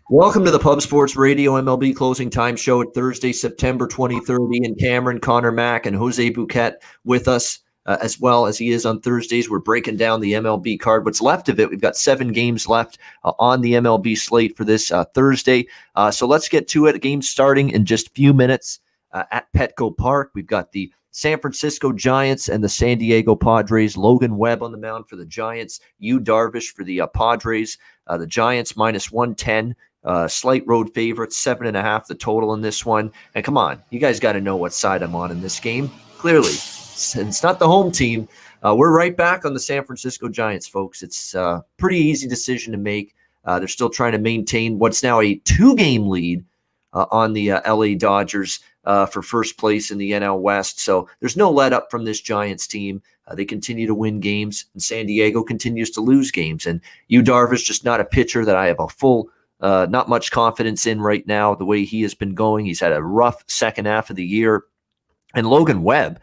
Welcome to the Pub Sports Radio MLB Closing Time Show at Thursday, September 2030. And Cameron, Conor Mac, and Jose Bouquett with us as well as he is on Thursdays. We're breaking down the MLB card. What's left of it, we've got 7 games left on the MLB slate for this Thursday. So let's get to it. Game starting in just a few minutes at Petco Park. We've got the San Francisco Giants and the San Diego Padres. Logan Webb on the mound for the Giants. Yu Darvish for the Padres. The Giants minus 110. Slight road favorite, 7.5 the total in this one. And come on, you guys got to know what side I'm on in this game. Clearly, it's not the home team. We're right back on the San Francisco Giants, folks. It's a pretty easy decision to make. They're still trying to maintain what's now a 2-game lead on the LA Dodgers for first place in the NL West. So there's no let up from this Giants team. They continue to win games, and San Diego continues to lose games. And Yu Darvish, just not a pitcher that I have a full not much confidence in right now, the way he has been going. He's had a rough second half of the year. And Logan Webb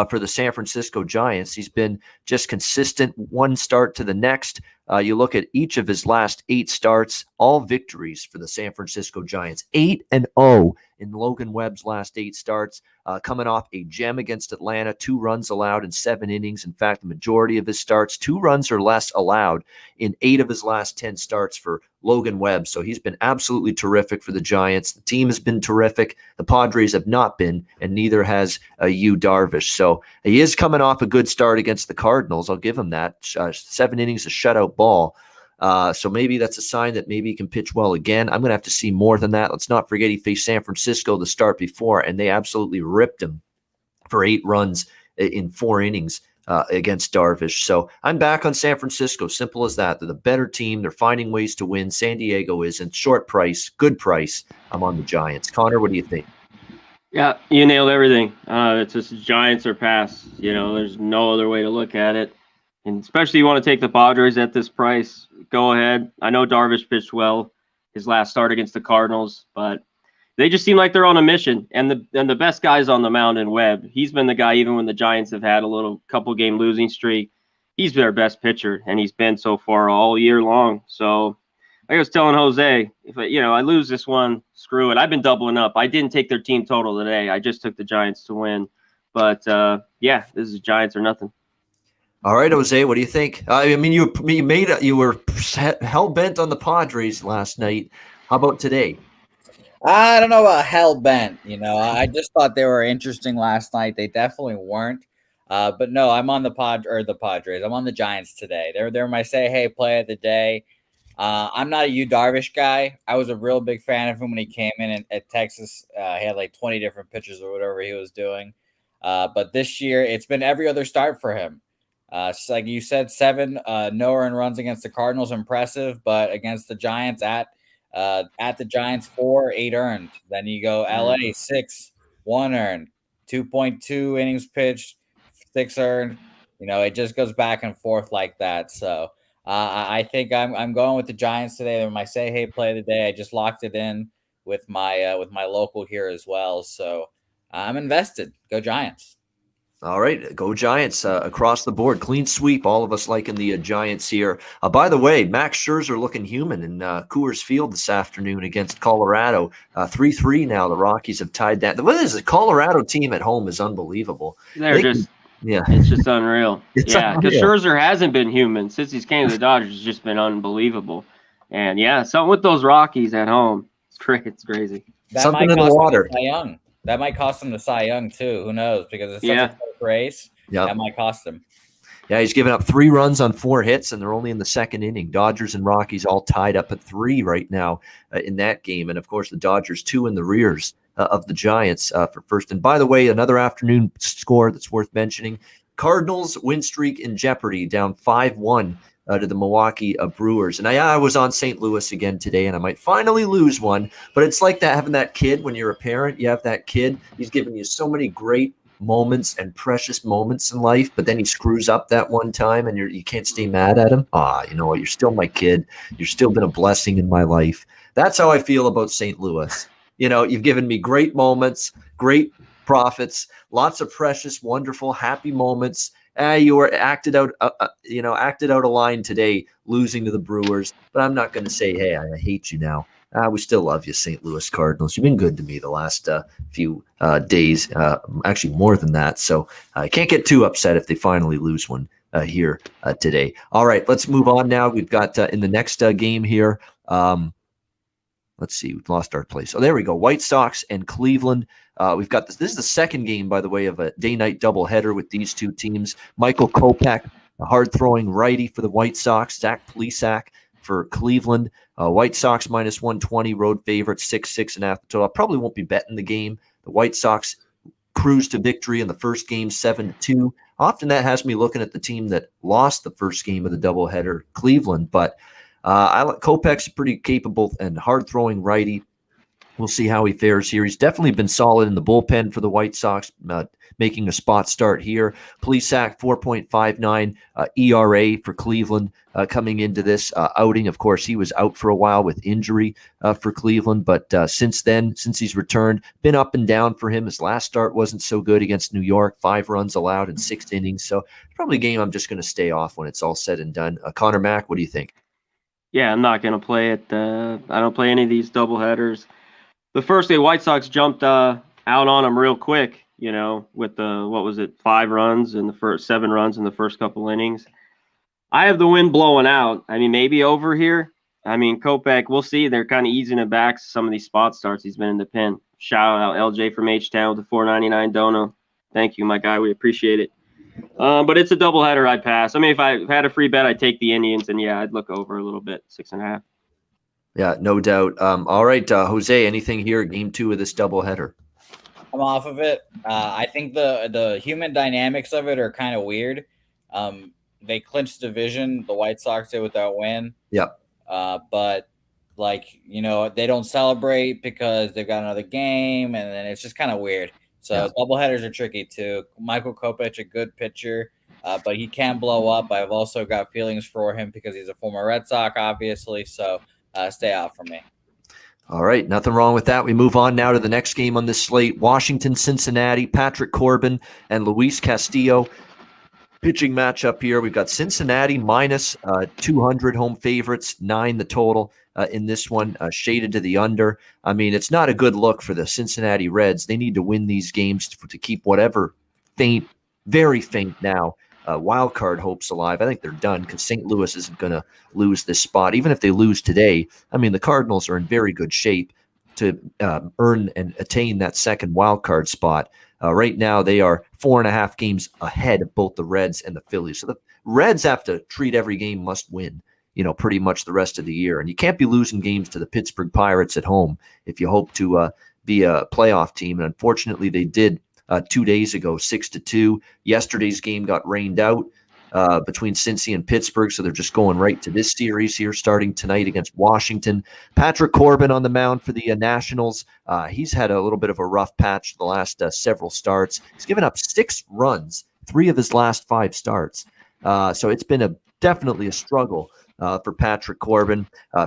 for the San Francisco Giants, he's been just consistent one start to the next. You look at each of his last 8 starts, all victories for the San Francisco Giants. 8-0 in Logan Webb's last 8 starts, coming off a gem against Atlanta, 2 runs allowed in 7 innings. In fact, the majority of his starts, 2 runs or less allowed in 8 of his last 10 starts for Logan Webb. So he's been absolutely terrific for the Giants. The team has been terrific. The Padres have not been, and neither has Yu Darvish. So he is coming off a good start against the Cardinals. I'll give him that. 7 innings, a shutout ball. So maybe that's a sign that maybe he can pitch well again. I'm going to have to see more than that. Let's not forget he faced San Francisco the start before, and they absolutely ripped him for 8 runs in 4 innings against Darvish. So I'm back on San Francisco. Simple as that. They're the better team. They're finding ways to win. San Diego isn't. Short price, good price. I'm on the Giants. Connor, what do you think? Yeah, you nailed everything. It's just Giants or pass. There's no other way to look at it. And especially you want to take the Padres at this price, go ahead. I know Darvish pitched well his last start against the Cardinals, but they just seem like they're on a mission. And the best guy's on the mound in Webb. He's been the guy, even when the Giants have had a little couple game losing streak, he's their best pitcher, and he's been so far all year long. So like I was telling Jose, if I lose this one, screw it. I've been doubling up. I didn't take their team total today. I just took the Giants to win. But yeah, this is Giants or nothing. All right, Jose, what do you think? I mean, you were hell bent on the Padres last night. How about today? I don't know about hell bent. I just thought they were interesting last night. They definitely weren't. But no, I'm on the Padres. I'm on the Giants today. They're my say hey play of the day. I'm not a Yu Darvish guy. I was a real big fan of him when he came in at Texas. He had like 20 different pitches or whatever he was doing. But this year, it's been every other start for him. So like you said, 7 no earned runs against the Cardinals, impressive. But against the Giants at the Giants, 4, 8 earned. Then you go LA, 6, 1 earned, 2.2 innings pitched, 6 earned. It just goes back and forth like that. So I think I'm going with the Giants today. They're my say hey play of the day. I just locked it in with my local here as well. So I'm invested. Go Giants. All right, go Giants across the board. Clean sweep, all of us liking the Giants here. By the way, Max Scherzer looking human in Coors Field this afternoon against Colorado. 3-3 now. The Rockies have tied that. What is the Colorado team at home is unbelievable. It's just unreal. Because Scherzer hasn't been human since he's came to the Dodgers. It's just been unbelievable. And yeah, something with those Rockies at home. It's crazy. Something in the water. That might cost him the Cy Young too. Who knows? Because it's such a close race. Yeah, that might cost him. Yeah, he's given up 3 runs on 4 hits, and they're only in the second inning. Dodgers and Rockies all tied up at 3 right now in that game. And, of course, the Dodgers 2 in the rears of the Giants for first. And, by the way, another afternoon score that's worth mentioning. Cardinals win streak in jeopardy, down 5-1 to the Milwaukee Brewers. And I was on St. Louis again today, and I might finally lose one. But it's like that, having that kid when you're a parent. You have that kid. He's giving you so many great moments and precious moments in life, but then he screws up that one time, and you can't stay mad at him. You know what? You're still my kid. You've still been a blessing in my life. That's how I feel about St. Louis. You've given me great moments, great profits, lots of precious, wonderful, happy moments. You were acted out a line today, losing to the Brewers. But I'm not going to say, hey, I hate you now. We still love you, St. Louis Cardinals. You've been good to me the last few days, actually more than that. So I can't get too upset if they finally lose one here today. All right, let's move on now. We've got in the next game here. Let's see, we've lost our place. Oh, there we go. White Sox and Cleveland. We've got this. This is the second game, by the way, of a day-night doubleheader with these two teams. Michael Kopech, a hard-throwing righty for the White Sox. Zach Plesac for Cleveland. White Sox minus 120, road favorite, 6.5 total. I probably won't be betting the game. The White Sox cruised to victory in the first game, 7-2. Often that has me looking at the team that lost the first game of the doubleheader, Cleveland, but Kopech's a pretty capable and hard-throwing righty. We'll see how he fares here. He's definitely been solid in the bullpen for the White Sox, making a spot start here. Plesac, 4.59 ERA for Cleveland coming into this outing. Of course, he was out for a while with injury for Cleveland, but since then, since he's returned, been up and down for him. His last start wasn't so good against New York, 5 runs allowed in 6 innings. So probably a game I'm just going to stay off when it's all said and done. Conor Mac, what do you think? Yeah, I'm not going to play it. I don't play any of these doubleheaders. The first day, White Sox jumped out on them real quick, with the, 5 runs in the first 7 runs in the first couple innings. I have the wind blowing out. I mean, maybe over here. I mean, Kopech, we'll see. They're kind of easing it back. Some of these spot starts, he's been in the pen. Shout out LJ from H-Town with the $4.99 dono. Thank you, my guy. We appreciate it. But it's a doubleheader. I'd pass. I mean, if I had a free bet, I'd take the Indians, and yeah, I'd look over a little bit, 6.5. Yeah, no doubt. All right, Jose, anything here? Game 2 of this doubleheader. I'm off of it. I think the human dynamics of it are kind of weird. They clinched division, the White Sox did with that win. Yep. But they don't celebrate because they've got another game, and then it's just kind of weird. So doubleheaders are tricky too. Michael Kopech, a good pitcher, but he can blow up. I've also got feelings for him because he's a former Red Sox, obviously. So stay out from me. All right, nothing wrong with that. We move on now to the next game on this slate. Washington, Cincinnati, Patrick Corbin and Luis Castillo. Pitching matchup here. We've got Cincinnati minus 200 home favorites, 9 the total in this one, shaded to the under. I mean, it's not a good look for the Cincinnati Reds. They need to win these games to keep whatever faint, very faint now, wild card hopes alive. I think they're done because St. Louis isn't going to lose this spot. Even if they lose today, I mean, the Cardinals are in very good shape to earn and attain that second wild card spot. Right now, they are 4.5 games ahead of both the Reds and the Phillies. So the Reds have to treat every game must win, pretty much the rest of the year. And you can't be losing games to the Pittsburgh Pirates at home if you hope to be a playoff team. And unfortunately, they did 2 days ago, 6-2. Yesterday's game got rained out between Cincy and Pittsburgh, so they're just going right to this series here starting tonight against Washington. Patrick Corbin on the mound for the Nationals. He's had a little bit of a rough patch the last several starts. He's given up 6 runs, 3 of his last 5 starts. So it's been definitely a struggle for Patrick Corbin,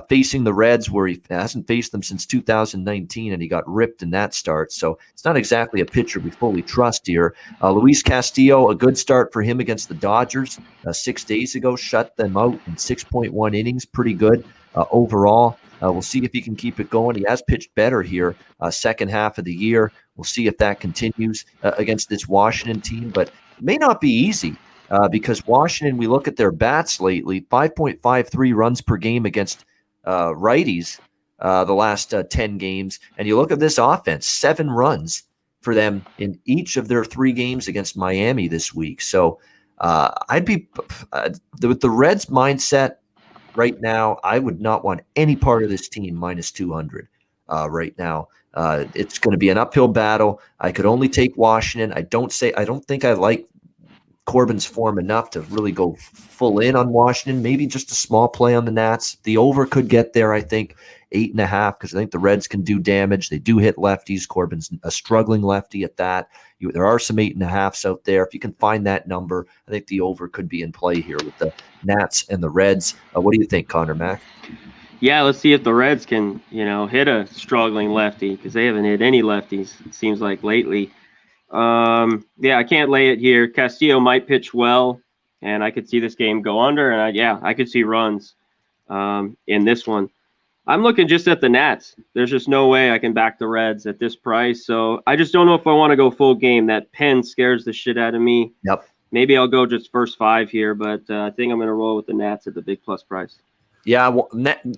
facing the Reds where he hasn't faced them since 2019, and he got ripped in that start. So it's not exactly a pitcher we fully trust here. Luis Castillo, a good start for him against the Dodgers 6 days ago, shut them out in 6.1 innings. Pretty good overall. We'll see if he can keep it going. He has pitched better here second half of the year. We'll see if that continues against this Washington team, but it may not be easy. Because Washington, we look at their bats lately, 5.53 runs per game against righties the last 10 games. And you look at this offense, 7 runs for them in each of their 3 games against Miami this week. So I'd be with the Reds mindset right now, I would not want any part of this team minus 200 right now. It's going to be an uphill battle. I could only take Washington. I don't think I like Corbin's form enough to really go full in on Washington. Maybe just a small play on the Nats. The over could get there, I think, 8.5, because I think the Reds can do damage. They do hit lefties. Corbin's a struggling lefty at that. There are some 8.5s out there. If you can find that number, I think the over could be in play here with the Nats and the Reds. What do you think, Conor Mac? Yeah, let's see if the Reds can, hit a struggling lefty, because they haven't hit any lefties, it seems like, lately. I can't lay it here. Castillo might pitch well, and I could see this game go under, and I could see runs in this one. I'm looking just at the Nats. There's just no way I can back the Reds at this price. So I just don't know if I want to go full game. That pen scares the shit out of me. Yep. Maybe I'll go just first 5 here, but I think I'm going to roll with the Nats at the big plus price. Yeah, well,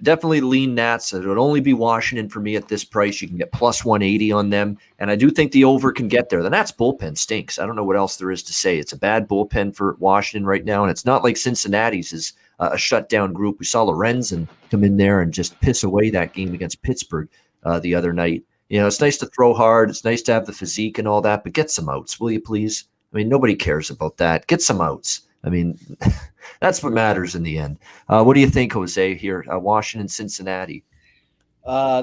definitely lean Nats. It would only be Washington for me at this price. You can get plus 180 on them, and I do think the over can get there. The Nats bullpen stinks. I don't know what else there is to say. It's a bad bullpen for Washington right now, and it's not like Cincinnati's is a shutdown group. We saw Lorenzen come in there and just piss away that game against Pittsburgh the other night. You know, it's nice to throw hard. It's nice to have the physique and all that, but get some outs, will you please? I mean, nobody cares about that. Get some outs. I mean, that's what matters in the end. What do you think, Jose, here? Washington, Cincinnati.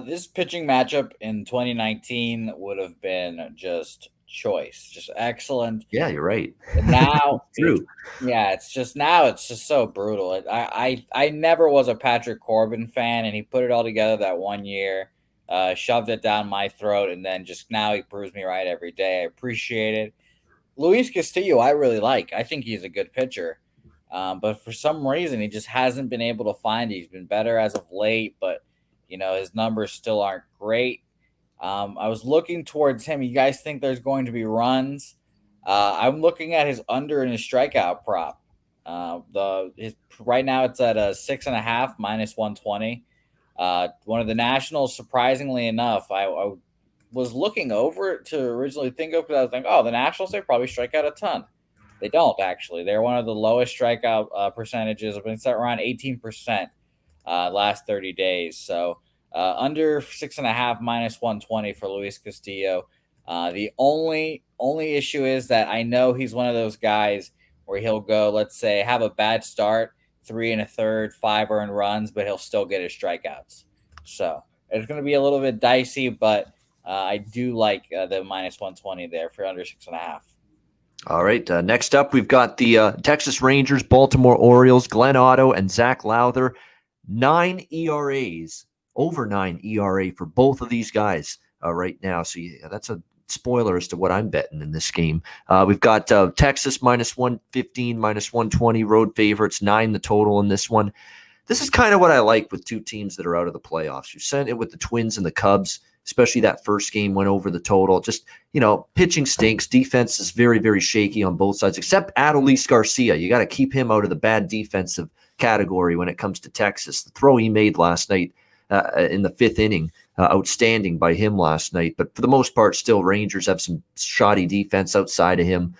This pitching matchup in 2019 would have been just choice, just excellent. Yeah, you're right. Now, true. It's just so brutal. I never was a Patrick Corbin fan, and he put it all together that one year, shoved it down my throat, and then just now he proves me right every day. I appreciate it. Luis Castillo, I really like. I think he's a good pitcher. But for some reason, he just hasn't been able to find it. He's been better as of late, but, his numbers still aren't great. I was looking towards him. You guys think there's going to be runs? I'm looking at his under and his strikeout prop. Right now it's at a 6.5 minus 120. One of the Nationals, surprisingly enough, I was looking over it to originally think of, because I was like, the Nationals, they probably strike out a ton. They don't, actually. They're one of the lowest strikeout percentages. It's at around 18% last 30 days. So under 6.5 minus 120 for Luis Castillo. The only issue is that I know he's one of those guys where he'll go, let's say, have a bad start, 3 1/3, 5 earned runs, but he'll still get his strikeouts. So it's going to be a little bit dicey, but I do like the minus 120 there for under 6.5. All right. Next up, we've got the Texas Rangers, Baltimore Orioles, Glenn Otto, and Zach Lowther. 9 ERAs, over 9 ERA for both of these guys right now. So that's a spoiler as to what I'm betting in this game. We've got Texas minus 115, minus 120, road favorites, 9 the total in this one. This is kind of what I like with two teams that are out of the playoffs. You sent it with the Twins and the Cubs, especially that first game went over the total. Just, pitching stinks. Defense is very, very shaky on both sides, except Adolis Garcia. You got to keep him out of the bad defensive category when it comes to Texas. The throw he made last night in the 5th inning, outstanding by him last night. But for the most part, still Rangers have some shoddy defense outside of him.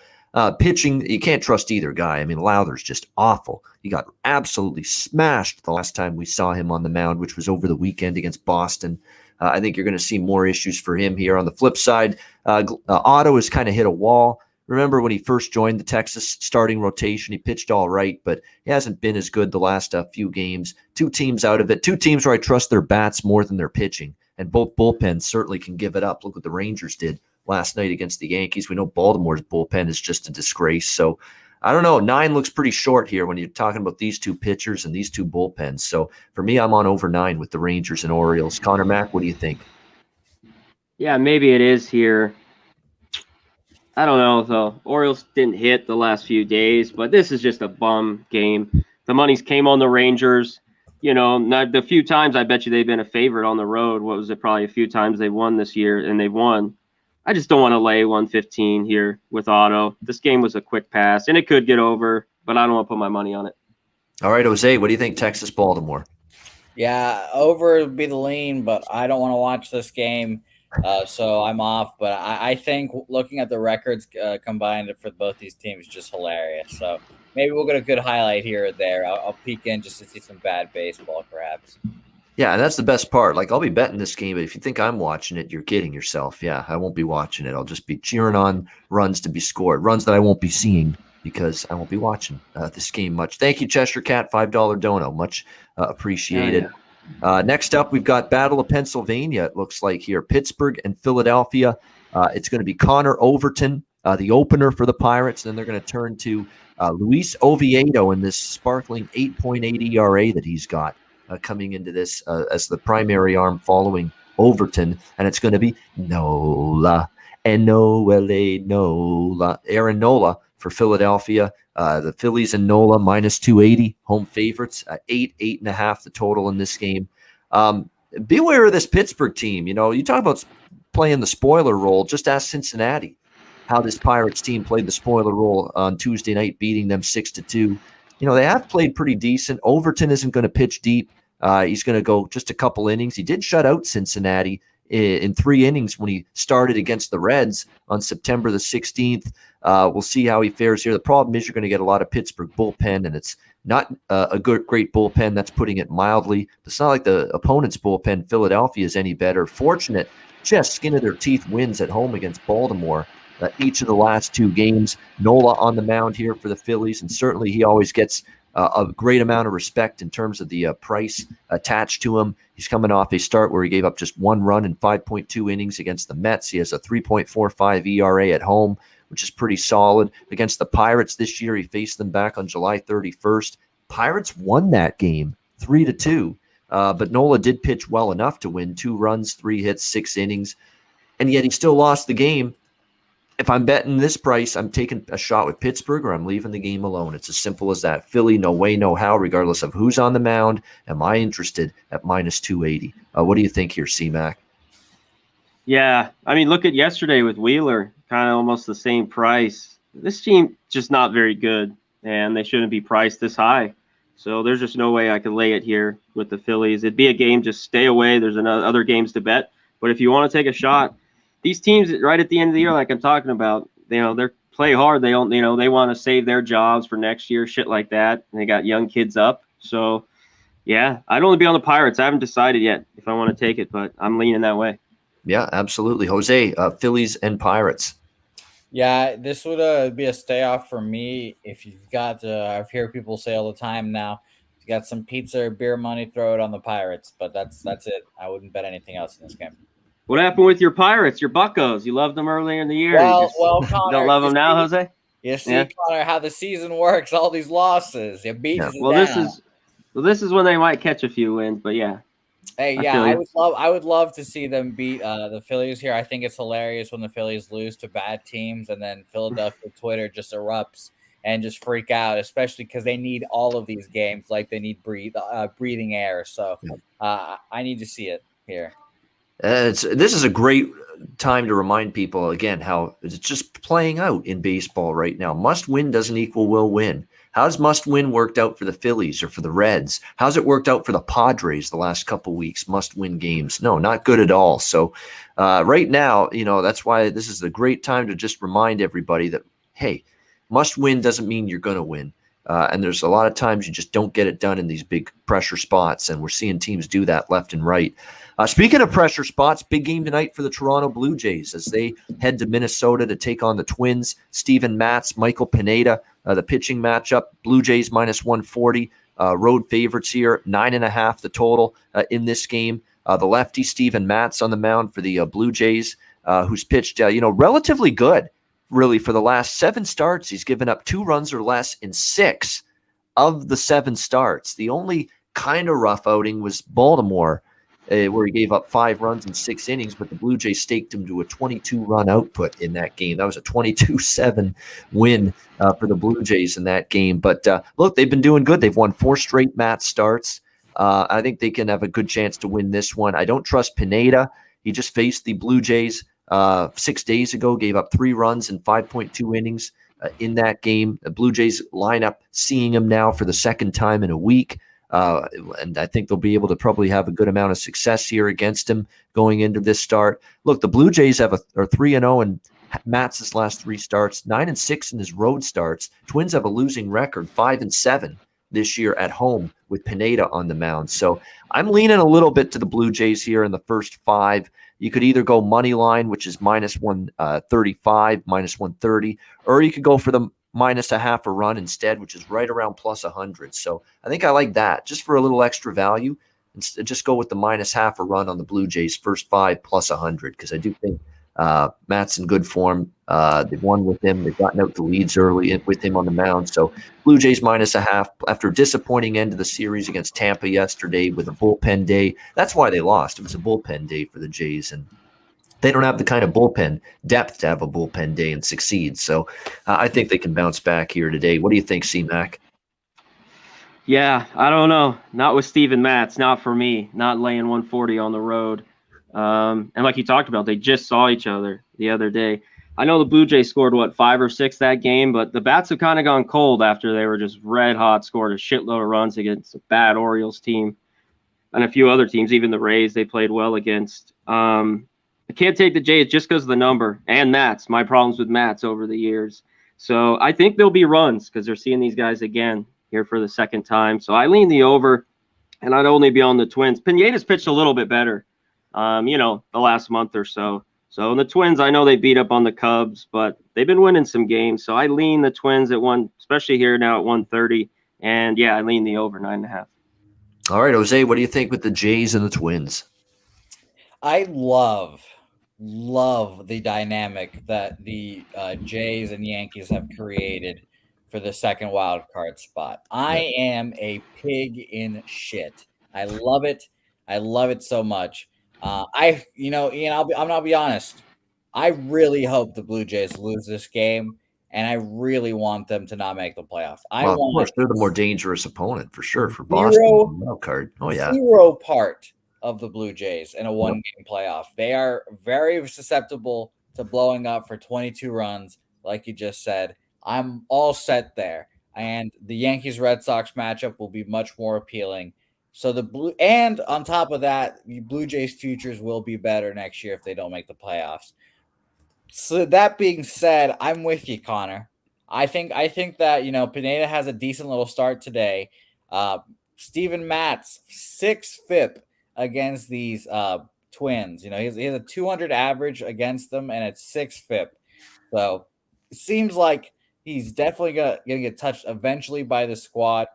Pitching, you can't trust either guy. I mean, Lowther's just awful. He got absolutely smashed the last time we saw him on the mound, which was over the weekend against Boston. I think you're going to see more issues for him here. On the flip side, Otto has kind of hit a wall. Remember when he first joined the Texas starting rotation, he pitched all right, but he hasn't been as good the last few games. 2 teams out of it. 2 teams where I trust their bats more than their pitching, and both bullpens certainly can give it up. Look what the Rangers did last night against the Yankees. We know Baltimore's bullpen is just a disgrace. So I don't know. 9 looks pretty short here when you're talking about these 2 pitchers and these 2 bullpens. So for me, I'm on over 9 with the Rangers and Orioles. Conor Mac, what do you think? Yeah, maybe it is here. I don't know. The Orioles didn't hit the last few days, but this is just a bum game. The money's came on the Rangers. Not the few times I bet you they've been a favorite on the road. What was it? Probably a few times they won this year, and they've won. I just don't want to lay 115 here with Otto. This game was a quick pass, and it could get over, but I don't want to put my money on it. All right, Jose, what do you think, Texas, Baltimore? Yeah, over would be the lean, but I don't want to watch this game, so I'm off. But I think looking at the records combined for both these teams is just hilarious. So maybe we'll get a good highlight here or there. I'll peek in just to see some bad baseball, perhaps. Yeah, and that's the best part. Like, I'll be betting this game, but if you think I'm watching it, you're kidding yourself. Yeah, I won't be watching it. I'll just be cheering on runs to be scored, runs that I won't be seeing because I won't be watching this game much. Thank you, Cheshire Cat, $5 dono. Much appreciated. Yeah. Next up, we've got Battle of Pennsylvania, it looks like here. Pittsburgh and Philadelphia. It's going to be Connor Overton, the opener for the Pirates. Then they're going to turn to Luis Oviedo in this sparkling 8.8 ERA that he's got. Coming into this as the primary arm following Overton, and it's going to be Nola, N-O-L-A, Nola, Aaron Nola for Philadelphia. The Phillies and Nola minus 280, home favorites, 8.5 the total in this game. beware of this Pittsburgh team. You talk about playing the spoiler role. Just ask Cincinnati how this Pirates team played the spoiler role on Tuesday night, beating them 6-2. They have played pretty decent. Overton isn't going to pitch deep. He's going to go just a couple innings. He did shut out Cincinnati in 3 innings when he started against the Reds on September the 16th. We'll see how he fares here. The problem is you're going to get a lot of Pittsburgh bullpen, and it's not a great bullpen. That's putting it mildly. It's not like the opponent's bullpen, Philadelphia, is any better. Fortunate, just skin of their teeth wins at home against Baltimore. Each of the last 2 games. Nola on the mound here for the Phillies, and certainly he always gets a great amount of respect in terms of the price attached to him. He's coming off a start where he gave up just 1 run in 5.2 innings against the Mets. He has a 3.45 ERA at home, which is pretty solid. Against the Pirates this year, he faced them back on July 31st. Pirates won that game 3-2, but Nola did pitch well enough to win. 2 runs, 3 hits, 6 innings, and yet he still lost the game. If I'm betting this price, I'm taking a shot with Pittsburgh or I'm leaving the game alone. It's as simple as that. Philly, no way, no how, regardless of who's on the mound. Am I interested at minus 280? What do you think here, C-Mac? Yeah, I mean, look at yesterday with Wheeler, kind of almost the same price. This team just not very good, and they shouldn't be priced this high. So there's just no way I could lay it here with the Phillies. It'd be a game, just stay away. There's other games to bet. But if you want to take a shot, these teams right at the end of the year, like I'm talking about, they're play hard. They don't, they want to save their jobs for next year, shit like that. And they got young kids up. So, yeah, I'd only be on the Pirates. I haven't decided yet if I want to take it, but I'm leaning that way. Yeah, absolutely. Jose, Phillies and Pirates. Yeah, this would be a stay off for me. If you've got, I've heard people say all the time now, if you got some pizza or beer money, throw it on the Pirates. But that's it. I wouldn't bet anything else in this game. What happened with your Pirates, your Buccos? You loved them earlier in the year. Well, Connor, don't love them now, Jose? You see, Connor, how the season works. All these losses, it beats us down. This is when they might catch a few wins, but yeah. Hey, yeah, I would love to see them beat the Phillies here. I think it's hilarious when the Phillies lose to bad teams, and then Philadelphia Twitter just erupts and just freak out, especially because they need all of these games, like they need breathing air. So I need to see it here. This is a great time to remind people again how it's just playing out in baseball right now. Must win doesn't equal will win. How's must win worked out for the Phillies or for the Reds? How's it worked out for the Padres the last couple of weeks? Must win games? No, not good at all. So right now, that's why this is a great time to just remind everybody that, hey, must win doesn't mean you're going to win. And there's a lot of times you just don't get it done in these big pressure spots, and we're seeing teams do that left and right. Speaking of pressure spots, big game tonight for the Toronto Blue Jays as they head to Minnesota to take on the Twins. Steven Matz, Michael Pineda, the pitching matchup. Blue Jays minus 140. Road favorites here, 9.5 the total in this game. The lefty Steven Matz on the mound for the Blue Jays, who's pitched relatively good, really, for the last 7 starts. He's given up 2 runs or less in 6 of the 7 starts. The only kind of rough outing was Baltimore, where he gave up 5 runs in 6 innings, but the Blue Jays staked him to a 22-run output in that game. That was a 22-7 win for the Blue Jays in that game. But look, they've been doing good. They've won 4 straight Matz starts. I think they can have a good chance to win this one. I don't trust Pineda. He just faced the Blue Jays 6 days ago, gave up 3 runs in 5.2 innings in that game. The Blue Jays lineup seeing him now for the second time in a week. And I think they'll be able to probably have a good amount of success here against him going into this start. Look, the Blue Jays are 3-0 in Matz's last 3 starts, 9-6 in his road starts. Twins have a losing record, 5-7 this year at home with Pineda on the mound. So I'm leaning a little bit to the Blue Jays here in the first 5. You could either go money line, which is minus 135, minus 130, or you could go for the minus a half a run instead, which is right around plus 100. So I think I like that just for a little extra value. And just go with the minus half a run on the Blue Jays first 5 plus 100, because I do think Matt's in good form. They've won with him. They've gotten out the leads early with him on the mound. So Blue Jays minus a half after a disappointing end of the series against Tampa yesterday with a bullpen day. That's why they lost. It was a bullpen day for the Jays, and they don't have the kind of bullpen depth to have a bullpen day and succeed. So I think they can bounce back here today. What do you think, C-Mac? Yeah, I don't know. Not with Steven Matz. Not for me. Not laying 140 on the road. And like you talked about, they just saw each other the other day. I know the Blue Jays scored, 5 or 6 that game, but the bats have kind of gone cold after they were just red hot, scored a shitload of runs against a bad Orioles team and a few other teams, even the Rays they played well against. I can't take the Jays just because of the number and Matz. My problems with Matz over the years. So I think there'll be runs because they're seeing these guys again here for the second time. So I lean the over, and I'd only be on the Twins. Pineda's pitched a little bit better, the last month or so. So the Twins, I know they beat up on the Cubs, but they've been winning some games. So I lean the Twins at one, especially here now at 130. And yeah, I lean the over 9.5. All right, Jose, what do you think with the Jays and the Twins? I love the dynamic that the Jays and Yankees have created for the second wild card spot. I am a pig in shit. I love it. I love it so much. Ian, I'm gonna be honest. I really hope the Blue Jays lose this game, and I really want them to not make the playoffs. Of course, they're the more dangerous opponent for sure for Zero- Boston wild card. Oh yeah, zero part of the Blue Jays in a one-game playoff. They are very susceptible to blowing up for 22 runs, like you just said. I'm all set there. And the Yankees-Red Sox matchup will be much more appealing. So and on top of that, the Blue Jays futures will be better next year if they don't make the playoffs. So that being said, I'm with you, Connor. I think that, Pineda has a decent little start today. Steven Matz, 6 FIP against these Twins. He has a 200 average against them, and it's 6 FIP. So it seems like he's definitely going to get touched eventually by the squad.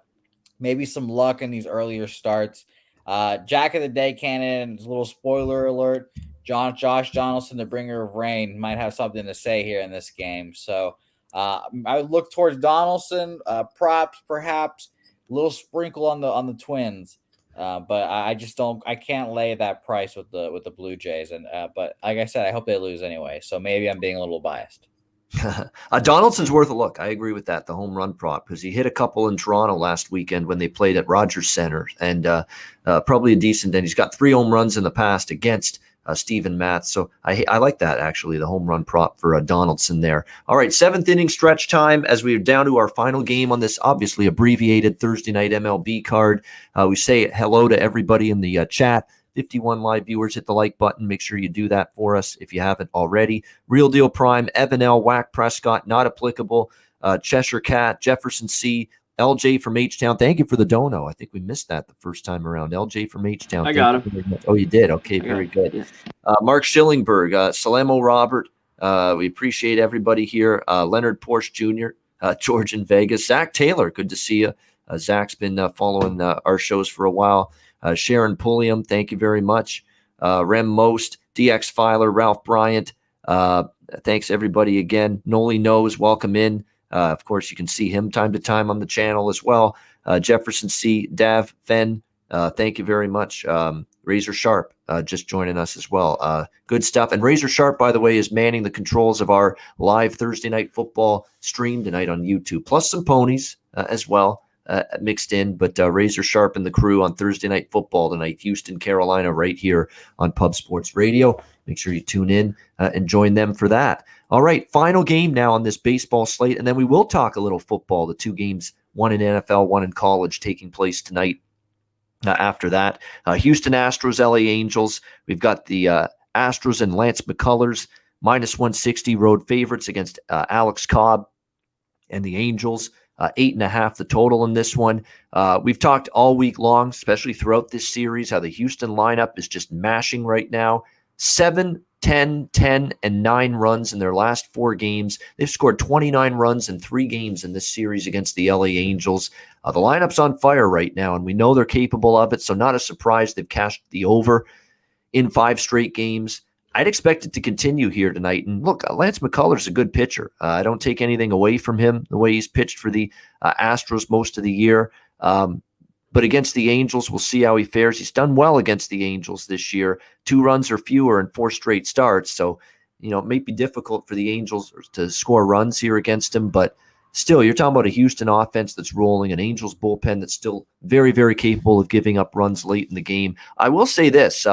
Maybe some luck in these earlier starts. Jack of the Day Cannon, a little spoiler alert. Josh Donaldson, the bringer of rain, might have something to say here in this game. So I would look towards Donaldson, props perhaps, a little sprinkle on the Twins. But I just I can't lay that price with the Blue Jays. And but like I said, I hope they lose anyway. So maybe I'm being a little biased. Donaldson's worth a look. I agree with that, the home run prop, because he hit a couple in Toronto last weekend when they played at Rogers Center, and probably a decent. And he's got 3 home runs in the past against Steven Matz. So I like that, actually, the home run prop for Donaldson there. All right, 7th inning stretch time as we're down to our final game on this obviously abbreviated Thursday night MLB card. We say hello to everybody in the chat. 51 live viewers, hit the like button. Make sure you do that for us if you haven't already. Real Deal Prime, Evan L., Whack Prescott, not applicable. Cheshire Cat, Jefferson C., LJ from H-Town. Thank you for the dono. I think we missed that the first time around. LJ from H-Town. I got him. Oh, you did? Okay, very good. Yeah. Mark Schillingberg, Salemo Robert. We appreciate everybody here. Leonard Porsche Jr., George in Vegas. Zach Taylor, good to see you. Zach's been following our shows for a while. Sharon Pulliam, thank you very much. Rem Most, DX Filer, Ralph Bryant. Thanks, everybody, again. Noli Knows, welcome in. Of course, you can see him time to time on the channel as well. Jefferson C., Dav, Fen, thank you very much. Razor Sharp just joining us as well. Good stuff. And Razor Sharp, by the way, is manning the controls of our live Thursday night football stream tonight on YouTube, plus some ponies as well. Mixed in, but Razor Sharp and the crew on Thursday Night Football tonight, Houston, Carolina, right here on Pub Sports Radio. Make sure you tune in and join them for that. All right, final game now on this baseball slate, and then we will talk a little football. The 2 games, one in NFL, one in college, taking place tonight. After that, Houston Astros, LA Angels. We've got the Astros and Lance McCullers, -160 road favorites against Alex Cobb and the Angels. 8.5 the total in this one. We've talked all week long, especially throughout this series, how the Houston lineup is just mashing right now. 7, 10, 10, and 9 runs in their last 4 games. They've scored 29 runs in 3 games in this series against the LA Angels. The lineup's on fire right now, and we know they're capable of it, so not a surprise they've cashed the over in 5 straight games. I'd expect it to continue here tonight. And look, Lance McCullers a good pitcher. I don't take anything away from him, the way he's pitched for the Astros most of the year. But against the Angels, we'll see how he fares. He's done well against the Angels this year. 2 runs or fewer in 4 straight starts. So, it may be difficult for the Angels to score runs here against him. But, still, you're talking about a Houston offense that's rolling, an Angels bullpen that's still very, very capable of giving up runs late in the game. I will say this,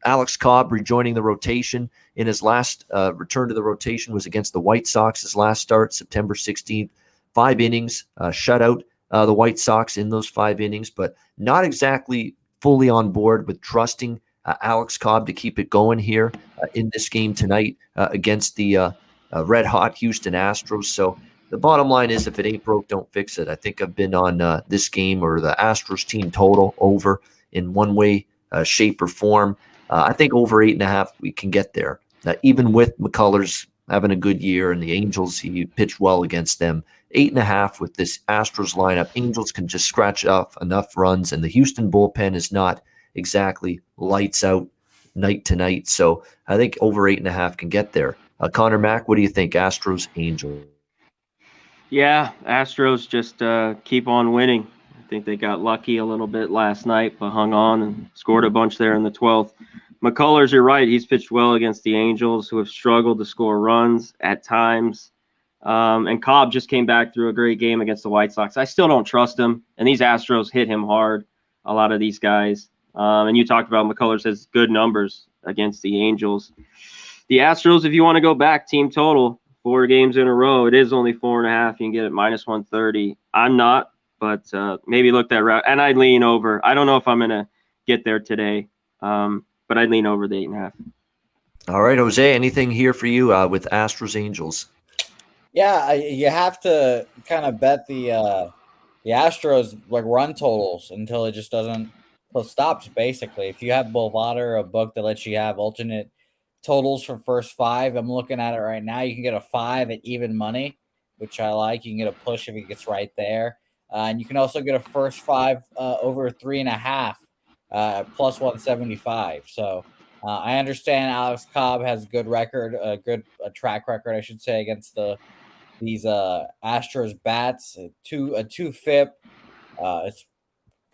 Alex Cobb rejoining the rotation in his last return to the rotation was against the White Sox. His last start, September 16th, 5 innings, shutout the White Sox in those 5 innings, but not exactly fully on board with trusting Alex Cobb to keep it going here in this game tonight against the red-hot Houston Astros. So the bottom line is, if it ain't broke, don't fix it. I think I've been on this game or the Astros team total over in one way, shape, or form. I think over 8.5, we can get there. Even with McCullers having a good year and the Angels, he pitched well against them. 8.5 with this Astros lineup. Angels can just scratch off enough runs, and the Houston bullpen is not exactly lights out night to night. So I think over 8.5 can get there. Conor Mac, what do you think? Astros, Angels. Yeah, Astros just keep on winning. I think they got lucky a little bit last night, but hung on and scored a bunch there in the 12th. McCullers, you're right. He's pitched well against the Angels, who have struggled to score runs at times. And Cobb just came back through a great game against the White Sox. I still don't trust him, and these Astros hit him hard, a lot of these guys. And you talked about McCullers has good numbers against the Angels. The Astros, if you want to go back, team total, 4 games in a row, it is only 4.5. You can get it -130. I'm not, but maybe look that route. And I'd lean over. I don't know if I'm going to get there today, but I'd lean over the 8.5. All right, Jose, anything here for you with Astros, Angels? Yeah, you have to kind of bet the Astros like run totals until it just doesn't stops. Basically, if you have Bovada or a book that lets you have alternate totals for first 5, I'm looking at it right now. You can get a 5 at even money, which I like. You can get a push if it gets right there, and you can also get a first 5 over 3.5 plus 175. So. I understand Alex Cobb has a good record, a track record, I should say, against these Astros bats. A 2 FIP. It's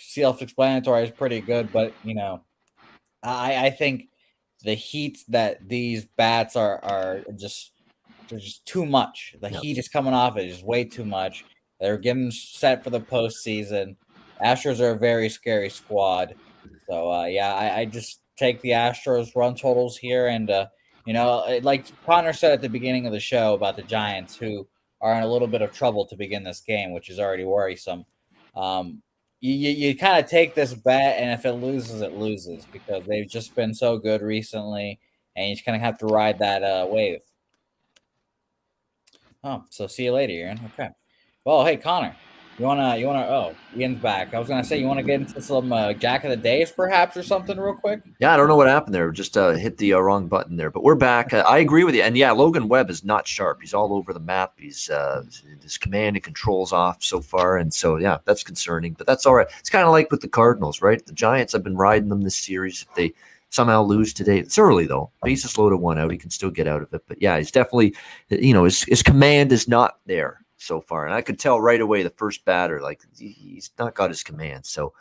self-explanatory. It's pretty good, but I think the heat that these bats are just too much. The heat is coming off it is way too much. They're getting set for the postseason. Astros are a very scary squad. So I just take the Astros run totals here, and like Connor said at the beginning of the show about the Giants, who are in a little bit of trouble to begin this game, which is already worrisome. You kind of take this bet, and if it loses, it loses, because they've just been so good recently, and you just kind of have to ride that wave. Oh, so see you later, Ian. Okay. Well, hey Connor. You wanna? Oh, Ian's back. I was gonna say, you want to get into some Jack of the Days, perhaps, or something, real quick. Yeah, I don't know what happened there. Just hit the wrong button there, but we're back. I agree with you, and yeah, Logan Webb is not sharp. He's all over the map. He's his command and control's off so far, and so yeah, that's concerning. But that's all right. It's kind of like with the Cardinals, right? The Giants have been riding them this series. If they somehow lose today, it's early though. Bases loaded, 1 out. He can still get out of it. But yeah, he's definitely, his command is not there so far, and I could tell right away the first batter, like he's not got his command. So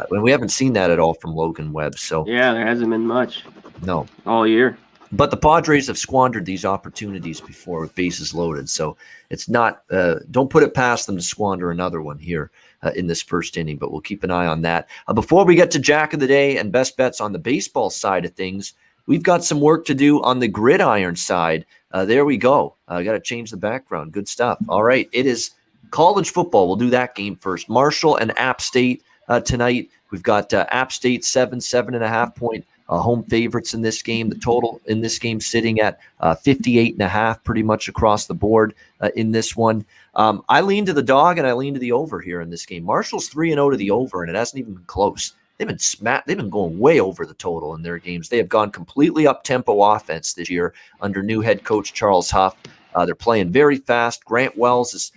when we haven't seen that at all from Logan Webb. So yeah, there hasn't been much. No, all year. But the Padres have squandered these opportunities before with bases loaded. So it's not. Don't put it past them to squander another one here in this first inning. But we'll keep an eye on that. Before we get to Jack of the Day and best bets on the baseball side of things, we've got some work to do on the gridiron side. There we go. I got to change the background. Good stuff. All right. It is college football. We'll do that game first. Marshall and App State tonight. We've got App State 7.5 point home favorites in this game. The total in this game sitting at 58.5 pretty much across the board in this one. I lean to the dog and I lean to the over here in this game. Marshall's 3-0 to the over, and it hasn't even been close. They've been going way over the total in their games. They have gone completely up-tempo offense this year under new head coach Charles Huff. They're playing very fast. Grant Wells is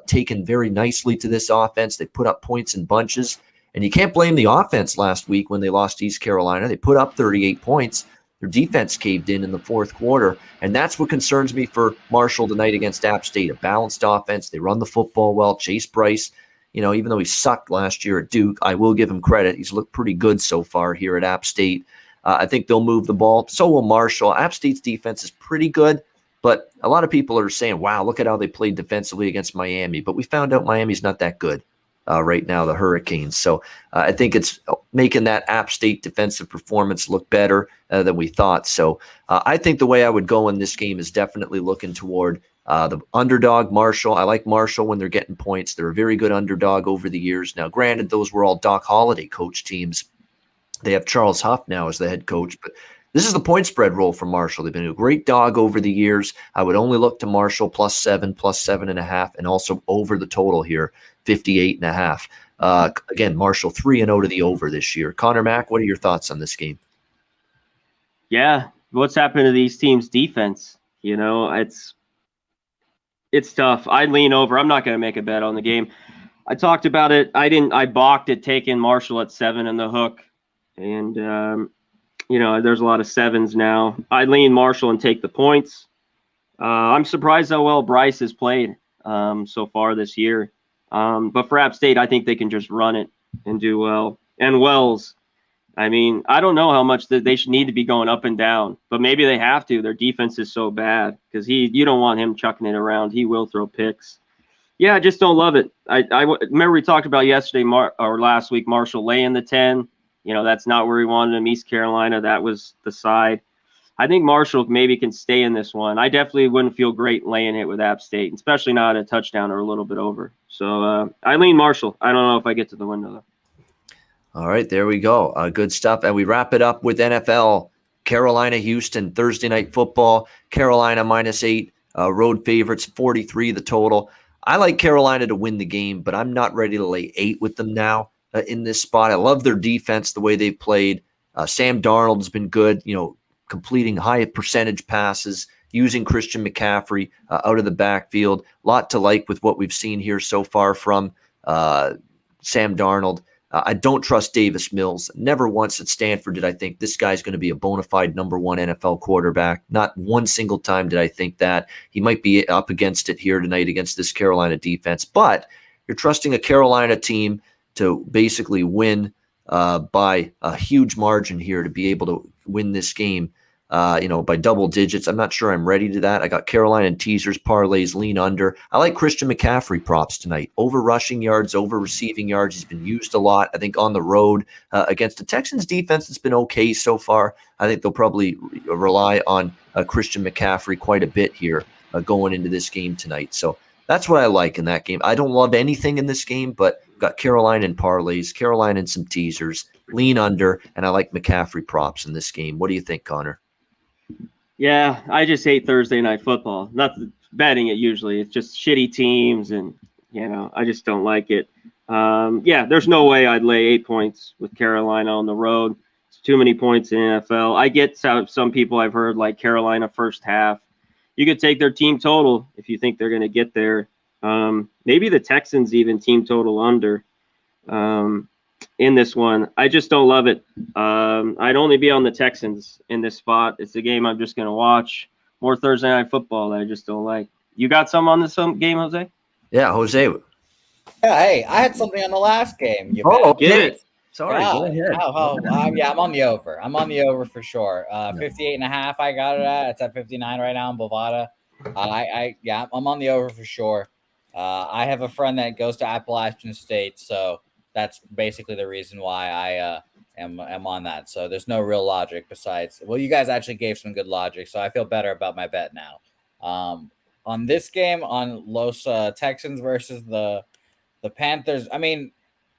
taken very nicely to this offense. They put up points in bunches. And you can't blame the offense last week when they lost to East Carolina. They put up 38 points. Their defense caved in the fourth quarter. And that's what concerns me for Marshall tonight against App State. A balanced offense. They run the football well. Chase Bryce, even though he sucked last year at Duke, I will give him credit. He's looked pretty good so far here at App State. I think they'll move the ball. So will Marshall. App State's defense is pretty good, But a lot of people are saying, wow, look at how they played defensively against Miami. But we found out Miami's not that good right now, the Hurricanes. So I think it's making that App State defensive performance look better than we thought. So I think the way I would go in this game is definitely looking toward the underdog, Marshall. I like Marshall when they're getting points. They're a very good underdog over the years. Now, granted, those were all Doc Holliday coach teams. They have Charles Huff now as the head coach, but this is the point spread role for Marshall. They've been a great dog over the years. I would only look to Marshall +7, +7.5, and also over the total here, 58.5. Again, Marshall 3-0 to the over this year. Conor Mac, what are your thoughts on this game? Yeah, what's happened to these teams' defense? You know, it's tough. I'd lean over. I'm not going to make a bet on the game. I talked about it. I balked at taking Marshall at 7 in the hook, and you know, there's a lot of 7s now. I lean Marshall and take the points. I'm surprised how well Bryce has played so far this year. But for App State, I think they can just run it and do well. And Wells, I mean, I don't know how much they should need to be going up and down, but maybe they have to. Their defense is so bad because you don't want him chucking it around. He will throw picks. Yeah, I just don't love it. I remember we talked about yesterday or last week, Marshall laying the 10. You know, that's not where he wanted him. East Carolina, that was the side. I think Marshall maybe can stay in this one. I definitely wouldn't feel great laying it with App State, especially not a touchdown or a little bit over. So I lean Marshall. I don't know if I get to the window, though. All right, there we go. Good stuff. And we wrap it up with NFL. Carolina, Houston, Thursday night football. Carolina -8, road favorites, 43 the total. I like Carolina to win the game, but I'm not ready to lay 8 with them now. In this spot. I love their defense, the way they've played. Sam Darnold has been good, you know, completing high percentage passes, using Christian McCaffrey out of the backfield. A lot to like with what we've seen here so far from Sam Darnold. I don't trust Davis Mills. Never once at Stanford did I think this guy's going to be a bona fide #1 NFL quarterback. Not one single time did I think that. He might be up against it here tonight against this Carolina defense. But you're trusting a Carolina team to basically win by a huge margin here to be able to win this game, you know, by double digits. I'm not sure I'm ready to that. I got Carolina and teasers, parlays, lean under. I like Christian McCaffrey props tonight. Over rushing yards, over receiving yards. He's been used a lot, I think, on the road against the Texans defense. It's been okay so far. I think they'll probably rely on Christian McCaffrey quite a bit here going into this game tonight. So that's what I like in that game. I don't love anything in this game, but got Carolina and parlays, Carolina and some teasers, lean under, and I like McCaffrey props in this game. What do you think, Connor? Yeah, I just hate Thursday night football. Not betting it usually. It's just shitty teams, and, you know, I just don't like it. Yeah, there's no way I'd lay 8 points with Carolina on the road. It's too many points in the NFL. I get some people I've heard like Carolina first half. You could take their team total if you think they're going to get there. Maybe the Texans even team total under in this one. I just don't love it. I'd only be on the Texans in this spot. It's a game I'm just going to watch. More Thursday night football that I just don't like. You got some on this game, Jose? Yeah, Jose. Yeah, hey, I had something on the last game. Get it. Sorry, yeah. go ahead. Yeah, I'm on the over. I'm on the over for sure. 58.5, I got it at. It's at 59 right now in Bovada. I'm on the over for sure. I have a friend that goes to Appalachian State, so that's basically the reason why I am on that. So there's no real logic besides. Well, you guys actually gave some good logic, so I feel better about my bet now. On this game, on Los Texans versus the Panthers. I mean,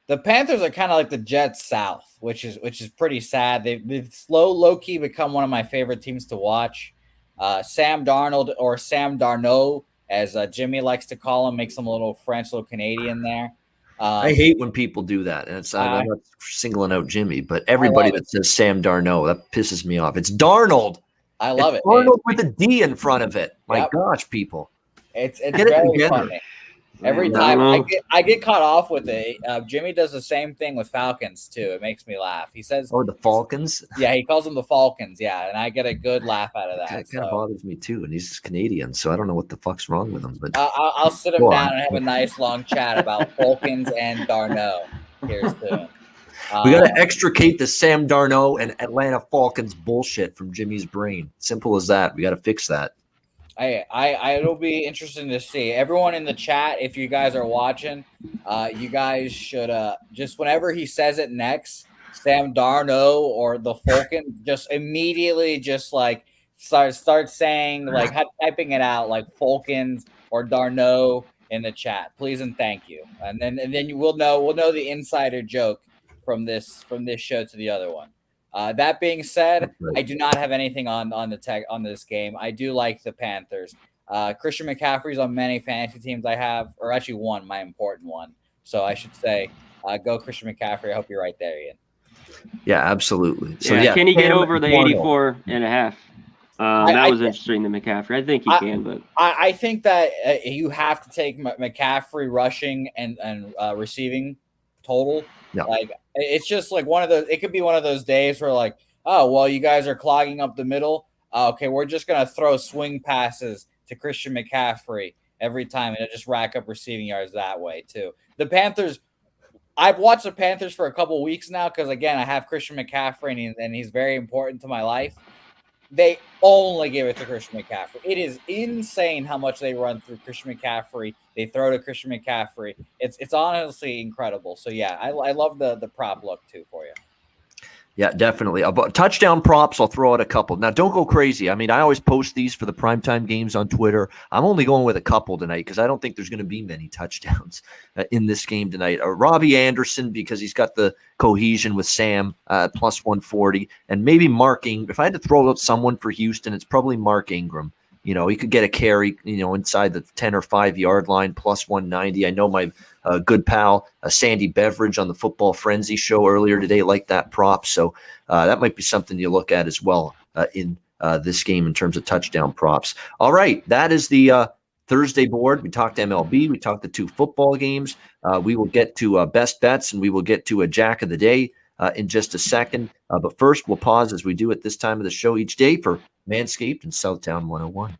the Panthers are kind of like the Jets South, which is pretty sad. They've low key become one of my favorite teams to watch. Sam Darnold, or Sam Darnold, as Jimmy likes to call him, makes him a little French, little Canadian there. I hate when people do that. And I'm not singling out Jimmy, but everybody that says Sam Darnold, that pisses me off. It's Darnold. I love it. Darnold with a D in front of it. My gosh, people. It's very funny. Every time I get caught off with it. Jimmy does the same thing with Falcons too. It makes me laugh. He says, "Oh, the Falcons." Yeah, he calls them the Falcons. Yeah, and I get a good laugh out of that. That kind of bothers me too. And he's Canadian, so I don't know what the fuck's wrong with him. But I'll sit him down and have a nice long chat about Falcons and Darno. Here's soon. We got to extricate the Sam Darnold and Atlanta Falcons bullshit from Jimmy's brain. Simple as that. We got to fix that. It'll be interesting to see. Everyone in the chat, if you guys are watching, you guys should just whenever he says it next, Sam Darno or the Falcon, just immediately just like start saying like typing it out like Falcons or Darno in the chat, please and thank you. And then you will know we'll know the insider joke from this show to the other one. That being said, I do not have anything on the tech on this game. I do like the Panthers. Christian McCaffrey's on many fantasy teams I have, or actually one, my important one. So I should say, go Christian McCaffrey. I hope you're right there, Ian. Yeah, absolutely. So can he get over the 84 and a half? That was interesting to McCaffrey. I think he can, but I think that you have to take McCaffrey rushing and receiving total. Yeah. Like it's just like one of those. It could be one of those days where like, oh well, you guys are clogging up the middle. Okay, we're just gonna throw swing passes to Christian McCaffrey every time, and it just rack up receiving yards that way too. The Panthers. I've watched the Panthers for a couple weeks now because again, I have Christian McCaffrey and he's very important to my life. They only give it to Christian McCaffrey. It is insane how much they run through Christian McCaffrey. They throw to Christian McCaffrey. It's honestly incredible. So yeah, I love the prop look too for you. Yeah, definitely. About touchdown props, I'll throw out a couple. Now, don't go crazy. I mean, I always post these for the primetime games on Twitter. I'm only going with a couple tonight because I don't think there's going to be many touchdowns in this game tonight. Robbie Anderson, because he's got the cohesion with Sam, plus 140. And maybe Mark Ingram. If I had to throw out someone for Houston, it's probably Mark Ingram. You know, he could get a carry, inside the 10 or 5 yard line, plus 190. I know my good pal, Sandy Beveridge on the Football Frenzy show earlier today liked that prop. So that might be something you look at as well in this game in terms of touchdown props. All right, that is the Thursday board. We talked MLB. We talked the 2 football games. We will get to best bets, and we will get to a Jack of the Day in just a second. But first, we'll pause as we do at this time of the show each day for Manscaped and Southtown 101.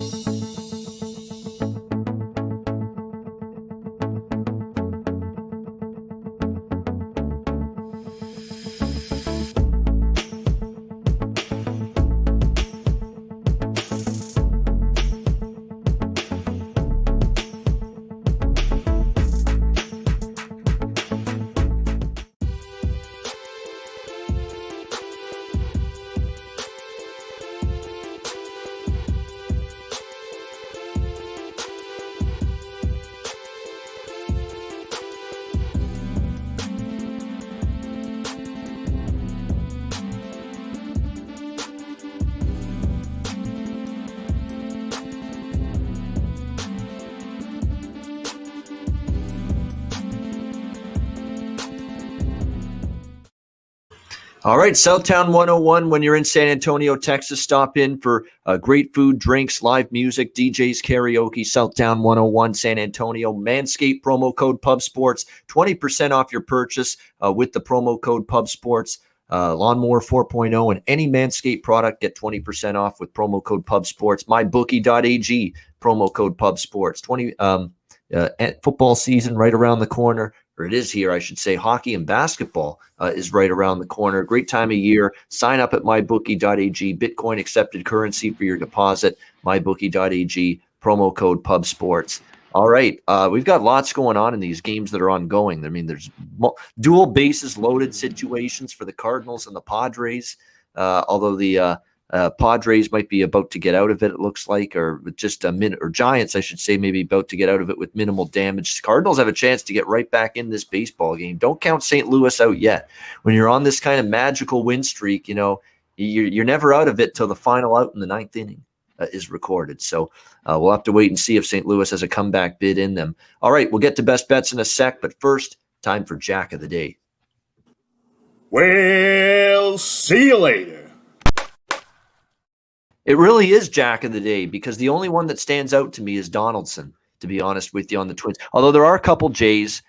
All right, Southtown 101. When you're in San Antonio, Texas, stop in for great food, drinks, live music, DJs, karaoke. Southtown 101, San Antonio. Manscaped promo code PubSports, 20% off your purchase with the promo code PubSports. Lawnmower 4.0 and any Manscaped product, get 20% off with promo code PubSports. MyBookie.ag, promo code PubSports. Football season right around the corner. Or it is here, I should say. Hockey and basketball is right around the corner. Great time of year. Sign up at mybookie.ag. Bitcoin accepted currency for your deposit. Mybookie.ag. Promo code PubSports. All right. We've got lots going on in these games that are ongoing. I mean, there's dual bases loaded situations for the Cardinals and the Padres. Although the Padres might be about to get out of it looks like, or with just a minute, or Giants, I should say, maybe about to get out of it with minimal damage. Cardinals have a chance to get right back in this baseball game. Don't count St. Louis out yet. When you're on this kind of magical win streak, you're never out of it till the final out in the 9th inning is recorded. So we'll have to wait and see if St. Louis has a comeback bid in them. All right, we'll get to best bets in a sec, but first, time for Jack of the Day. Well, see you later. It really is Jack of the Day because the only one that stands out to me is Donaldson, to be honest with you, on the Twins. Although there are a couple Jays.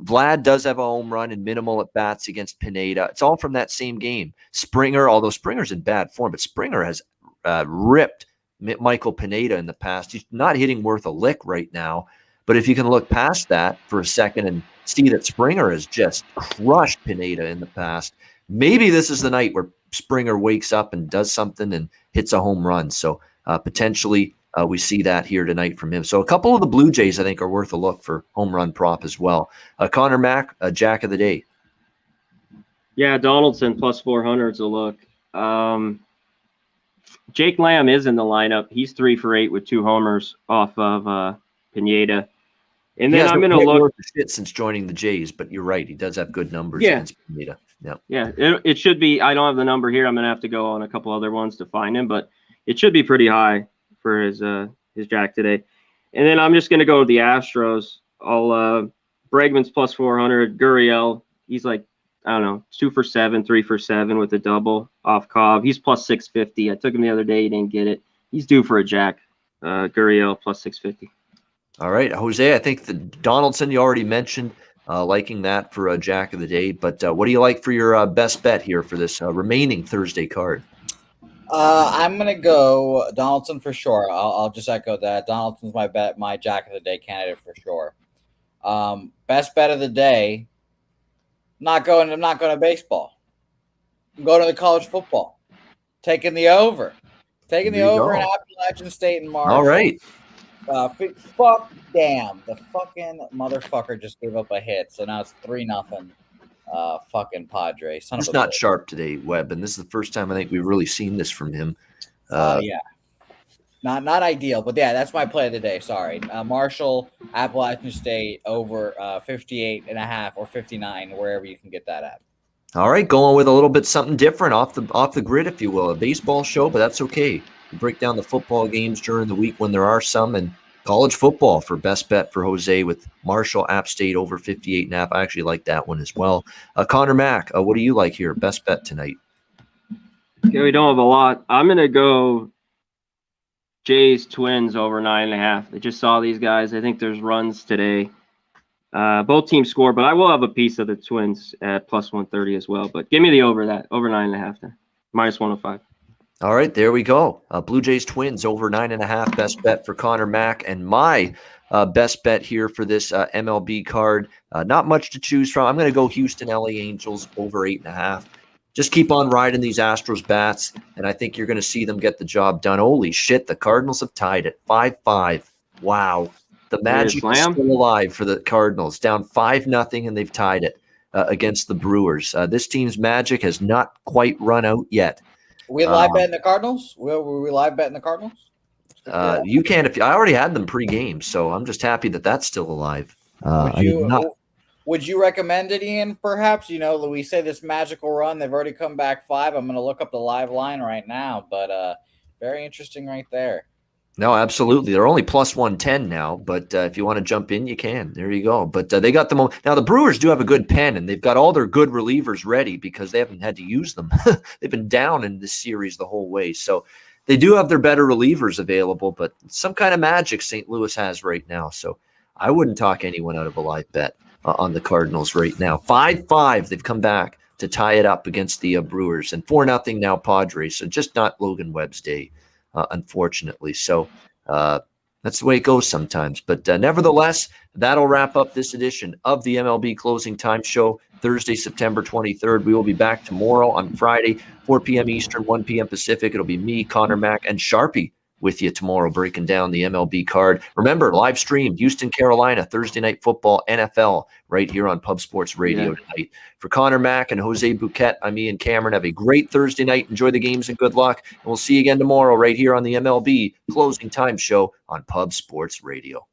Vlad does have a home run and minimal at bats against Pineda. It's all from that same game. Springer, although Springer's in bad form, but Springer has ripped Michael Pineda in the past. He's not hitting worth a lick right now. But if you can look past that for a second and see that Springer has just crushed Pineda in the past, maybe this is the night where Springer wakes up and does something and hits a home run. So potentially we see that here tonight from him. So a couple of the Blue Jays, I think, are worth a look for home run prop as well. Conor Mac, Jack of the day. Yeah, Donaldson plus 400 is a look. Jake Lamb is in the lineup. He's 3 for 8 with 2 homers off of Pineda. And then I'm going to look shit since joining the Jays, but you're right. He does have good numbers against Pineda. Yeah. Yeah, it should be. I don't have the number here. I'm going to have to go on a couple other ones to find him, but it should be pretty high for his Jack today. And then I'm just going to go with the Astros. Bregman's plus 400. Gurriel, he's like, I don't know, 2 for 7, 3 for 7 with a double off Cobb. He's plus 650. I took him the other day. He didn't get it. He's due for a Jack. Gurriel plus 650. All right, Jose, I think the Donaldson you already mentioned, liking that for a Jack of the day. But what do you like for your best bet here for this remaining Thursday card? I'm going to go Donaldson for sure. I'll just echo that. Donaldson's my Jack of the day candidate for sure. Best bet of the day. I'm not going to baseball. I'm going to the college football. Taking the over. Taking the over in Appalachian State and Marshall. All right. Fuck damn. The fucking motherfucker just gave up a hit. So now it's 3-0. Fucking Padres. He's not sharp today, Webb, and this is the first time I think we've really seen this from him. Yeah. Not ideal, but yeah, that's my play of the day. Sorry. Marshall, Appalachian State over 58.5 or 59, wherever you can get that at. All right, going with a little bit something different off the grid, if you will. A baseball show, but that's okay. We break down the football games during the week when there are some, and college football for best bet for Jose with Marshall, App State over 58.5. I actually like that one as well. Conor Mac, what do you like here? Best bet tonight? Okay, we don't have a lot. I'm going to go Jays Twins over 9.5. I just saw these guys. I think there's runs today. Both teams score, but I will have a piece of the Twins at plus 130 as well. But give me the over 9.5 there. Minus 105. All right, there we go. Blue Jays Twins over 9.5. Best bet for Conor Mac. And my best bet here for this MLB card. Not much to choose from. I'm going to go Houston LA Angels over 8.5. Just keep on riding these Astros bats, and I think you're going to see them get the job done. Holy shit, the Cardinals have tied it 5-5. Wow. The magic is still alive for the Cardinals. Down 5-0, and they've tied it against the Brewers. This team's magic has not quite run out yet. We live betting the Cardinals? Were we live betting the Cardinals? You can if I already had them pre-game, so I'm just happy that that's still alive. Would you recommend it, Ian, perhaps? You know, we say this magical run. They've already come back 5. I'm going to look up the live line right now, but very interesting right there. No, absolutely. They're only plus 110 now, but if you want to jump in, you can. There you go. But they got them. Now, the Brewers do have a good pen, and they've got all their good relievers ready because they haven't had to use them. They've been down in this series the whole way. So they do have their better relievers available, but some kind of magic St. Louis has right now. So I wouldn't talk anyone out of a live bet on the Cardinals right now. 5-5, they've come back to tie it up against the Brewers, and 4-0 now Padres. So just not Logan Webb's day, unfortunately. So that's the way it goes sometimes. But nevertheless, that'll wrap up this edition of the MLB Closing Time Show, Thursday, September 23rd. We will be back tomorrow on Friday, 4 p.m. Eastern, 1 p.m. Pacific. It'll be me, Conor Mac, and Sharpie with you tomorrow, breaking down the MLB card. Remember, live stream, Houston, Carolina, Thursday Night Football, NFL, right here on Pub Sports Radio tonight. For Conor Mac and Jose Bouquett, I'm Ian Cameron. Have a great Thursday night. Enjoy the games and good luck. And we'll see you again tomorrow right here on the MLB Closing Time Show on Pub Sports Radio.